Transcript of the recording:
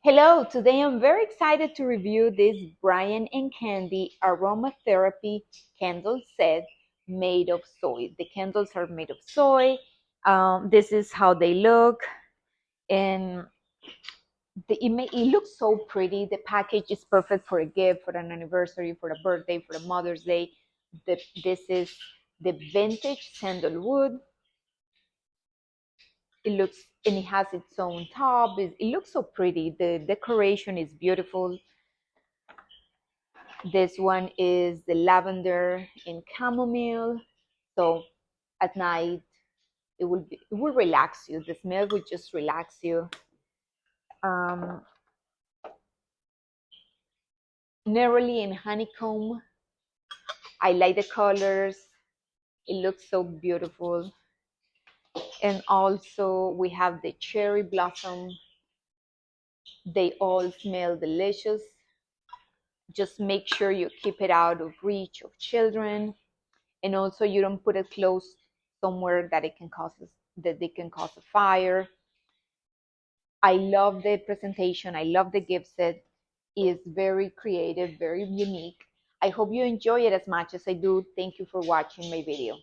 Hello, today I'm very excited to review this Bryan and Candy Aromatherapy candle set made of soy. The candles are made of soy. This is how they look, and it looks so pretty. The package is perfect for a gift, for an anniversary, for a birthday, for a Mother's Day. This is the vintage sandalwood. It looks and it has its own top. It looks so pretty. The decoration is beautiful. This one is the lavender and chamomile. So at night, it will relax you. The smell will just relax you. Um, Neroli and honeycomb. I like the colors. It looks so beautiful. And also we have the cherry blossom. They all smell delicious. Just make sure you keep it out of reach of children, and also you don't put it close somewhere that they can cause a fire. I love the presentation. I love the gift set. It's very creative, very unique. I hope you enjoy it as much as I do. Thank you for watching my video.